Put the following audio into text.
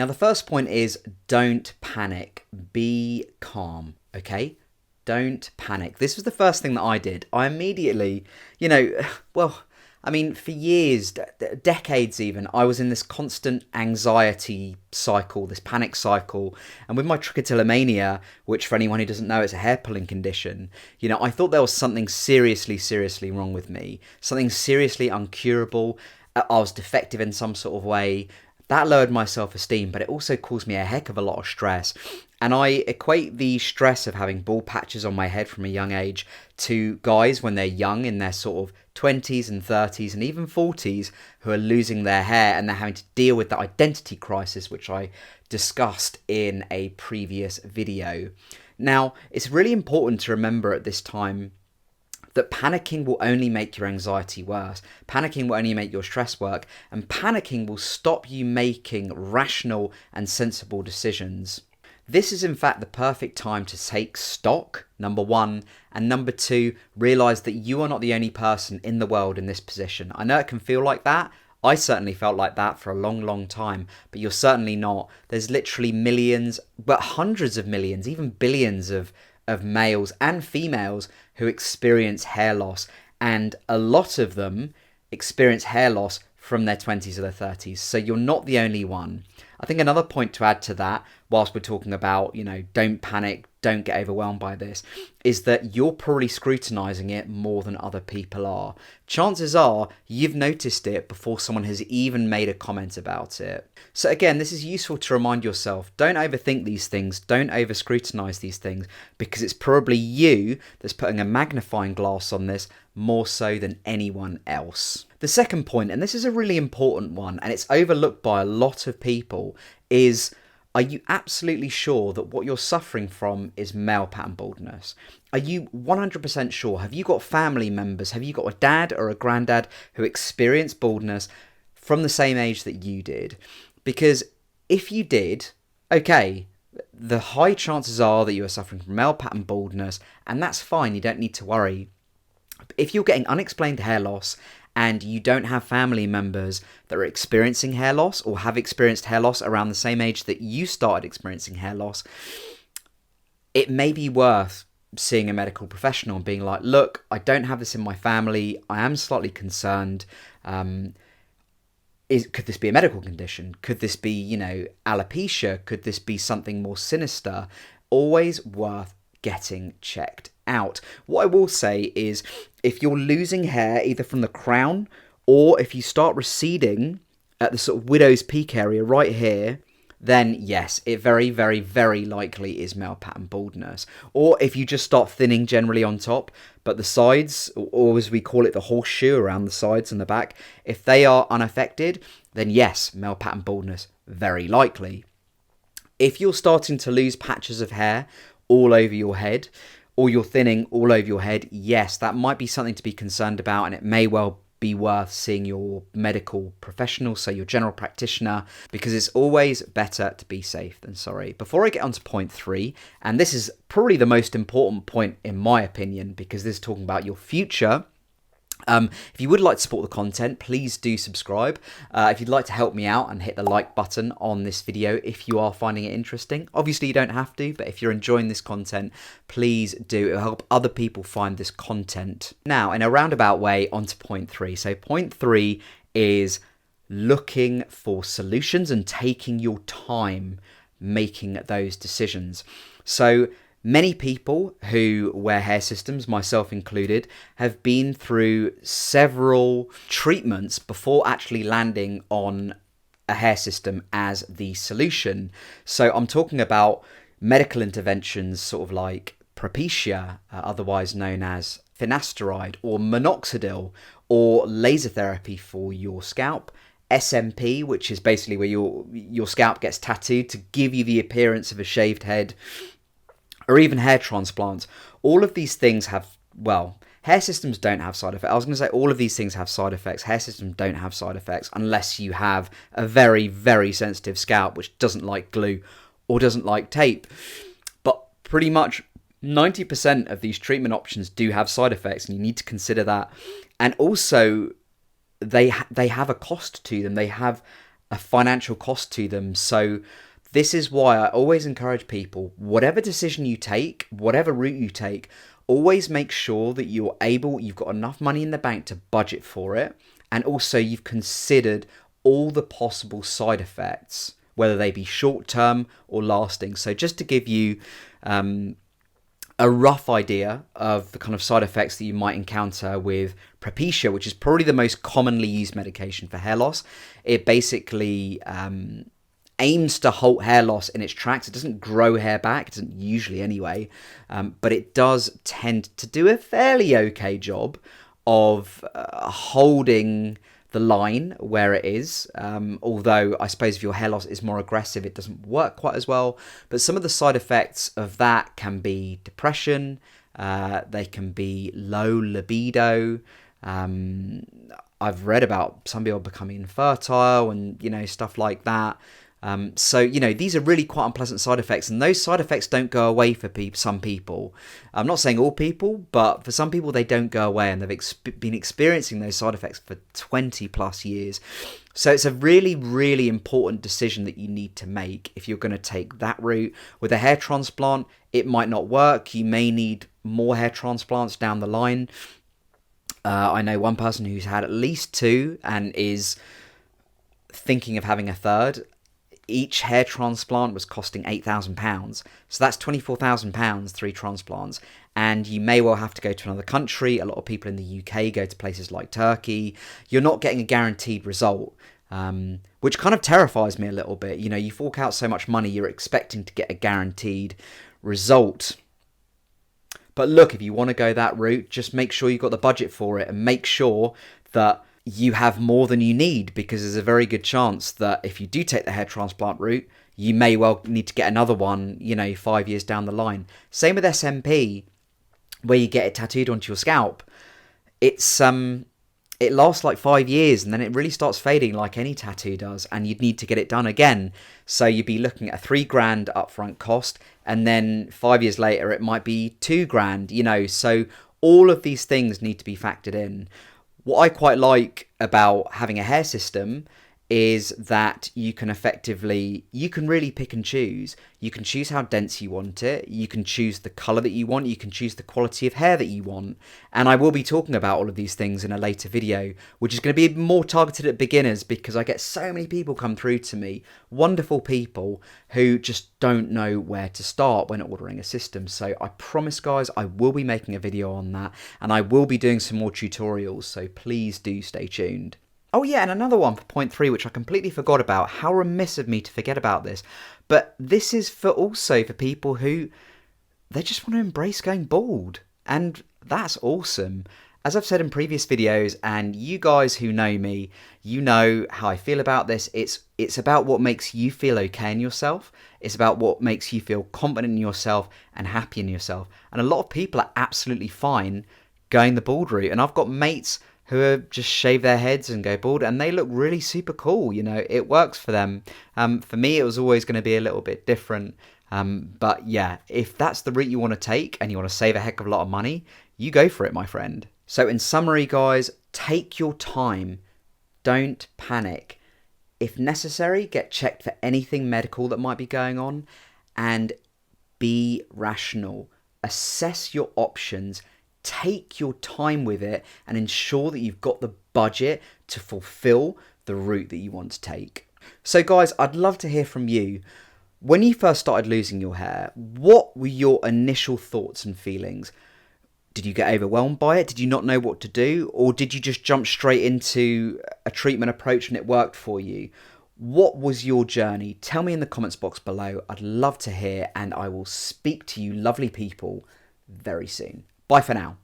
Now, the first point is don't panic. Be calm, okay? Don't panic. This was the first thing that I did. I immediately, for years, decades even, I was in this constant anxiety cycle, this panic cycle. And with my trichotillomania, which for anyone who doesn't know, it's a hair pulling condition, I thought there was something seriously, seriously wrong with me, something seriously uncurable. I was defective in some sort of way. That lowered my self-esteem, but it also caused me a heck of a lot of stress. And I equate the stress of having bald patches on my head from a young age to guys when they're young, in their sort of 20s and 30s and even 40s, who are losing their hair and they're having to deal with the identity crisis, which I discussed in a previous video. Now, it's really important to remember at this time that panicking will only make your anxiety worse. Panicking will only make your stress work, and panicking will stop you making rational and sensible decisions. This is in fact the perfect time to take stock, number one, and number two, realise that you are not the only person in the world in this position. I know it can feel like that. I certainly felt like that for a long, long time, but you're certainly not. There's literally millions, but hundreds of millions, even billions of males and females who experience hair loss, and a lot of them experience hair loss from their 20s or their 30s. So you're not the only one. I think another point to add to that, whilst we're talking about, don't panic, don't get overwhelmed by this, is that you're probably scrutinizing it more than other people are. Chances are you've noticed it before someone has even made a comment about it. So again, this is useful to remind yourself, don't overthink these things, don't over scrutinize these things, because it's probably you that's putting a magnifying glass on this more so than anyone else. The second point, and this is a really important one, and it's overlooked by a lot of people, is, are you absolutely sure that what you're suffering from is male pattern baldness? Are you 100% sure? Have you got family members? Have you got a dad or a granddad who experienced baldness from the same age that you did? Because if you did, okay, the high chances are that you are suffering from male pattern baldness, and that's fine, you don't need to worry. If you're getting unexplained hair loss and you don't have family members that are experiencing hair loss or have experienced hair loss around the same age that you started experiencing hair loss, it may be worth seeing a medical professional and being like, look, I don't have this in my family. I am slightly concerned. Could this be a medical condition? Could this be, alopecia? Could this be something more sinister? Always worth getting checked out. What I will say is, if you're losing hair either from the crown or if you start receding at the sort of widow's peak area right here, then yes, it very, very, very likely is male pattern baldness. Or if you just start thinning generally on top, but the sides, or as we call it, the horseshoe around the sides and the back, if they are unaffected, then yes, male pattern baldness, very likely. If you're starting to lose patches of hair all over your head, or you're thinning all over your head, yes, that might be something to be concerned about, and it may well be worth seeing your medical professional, so your general practitioner, because it's always better to be safe than sorry. Before I get on to point 3, and this is probably the most important point in my opinion, because this is talking about your future. If you would like to support the content, please do subscribe. If you'd like to help me out and hit the like button on this video if you are finding it interesting. Obviously you don't have to, but if you're enjoying this content, please do. It'll help other people find this content. Now, in a roundabout way, on to point 3. So point 3 is looking for solutions and taking your time making those decisions. So many people who wear hair systems, myself included, have been through several treatments before actually landing on a hair system as the solution. So I'm talking about medical interventions, sort of like Propecia, otherwise known as finasteride, or minoxidil, or laser therapy for your scalp, SMP, which is basically where your scalp gets tattooed to give you the appearance of a shaved head, or even hair transplants. All of these things have, hair systems don't have side effects. I was going to say all of these things have side effects. Hair systems don't have side effects unless you have a very, very sensitive scalp which doesn't like glue or doesn't like tape. But pretty much 90% of these treatment options do have side effects, and you need to consider that. And also, they have a cost to them. They have a financial cost to them. So this is why I always encourage people, whatever decision you take, whatever route you take, always make sure that you've got enough money in the bank to budget for it. And also you've considered all the possible side effects, whether they be short term or lasting. So just to give you a rough idea of the kind of side effects that you might encounter with Propecia, which is probably the most commonly used medication for hair loss. It basically aims to halt hair loss in its tracks. It doesn't grow hair back, it doesn't usually anyway, but it does tend to do a fairly okay job of holding the line where it is, although I suppose if your hair loss is more aggressive, it doesn't work quite as well. But some of the side effects of that can be depression, they can be low libido. I've read about some people becoming infertile and stuff like that. So these are really quite unpleasant side effects, and those side effects don't go away for some people. I'm not saying all people, but for some people they don't go away, and they've been experiencing those side effects for 20 plus years. So it's a really, really important decision that you need to make if you're going to take that route. With a hair transplant, it might not work. You may need more hair transplants down the line. I know one person who's had at least 2 and is thinking of having a third. Each hair transplant was costing £8,000. So that's £24,000, 3 transplants. And you may well have to go to another country. A lot of people in the UK go to places like Turkey. You're not getting a guaranteed result, which kind of terrifies me a little bit. You fork out so much money, you're expecting to get a guaranteed result. But look, if you want to go that route, just make sure you've got the budget for it, and make sure that you have more than you need, because there's a very good chance that if you do take the hair transplant route, you may well need to get another one, 5 years down the line. Same with SMP, where you get it tattooed onto your scalp. It lasts like 5 years, and then it really starts fading like any tattoo does, and you'd need to get it done again. So you'd be looking at a £3,000 upfront cost, and then 5 years later it might be £2,000, so all of these things need to be factored in. What I quite like about having a hair system is that you can really pick and choose. You can choose how dense you want it. You can choose the colour that you want. You can choose the quality of hair that you want. And I will be talking about all of these things in a later video, which is going to be more targeted at beginners, because I get so many people come through to me, wonderful people who just don't know where to start when ordering a system. So I promise, guys, I will be making a video on that, and I will be doing some more tutorials, so please do stay tuned. Oh yeah, and another one for point 3, which I completely forgot about. How remiss of me to forget about this. But this is also for people who, they just want to embrace going bald. And that's awesome. As I've said in previous videos, and you guys who know me, you know how I feel about this. It's about what makes you feel okay in yourself. It's about what makes you feel confident in yourself and happy in yourself. And a lot of people are absolutely fine going the bald route. And I've got mates who just shave their heads and go bald, and they look really super cool. It works for them. For me, it was always going to be a little bit different. But yeah, if that's the route you want to take and you want to save a heck of a lot of money, you go for it, my friend. So in summary, guys, take your time. Don't panic. If necessary, get checked for anything medical that might be going on, and be rational. Assess your options. Take your time with it and ensure that you've got the budget to fulfill the route that you want to take. So guys, I'd love to hear from you. When you first started losing your hair, what were your initial thoughts and feelings? Did you get overwhelmed by it? Did you not know what to do? Or did you just jump straight into a treatment approach and it worked for you? What was your journey? Tell me in the comments box below. I'd love to hear, and I will speak to you lovely people very soon. Bye for now.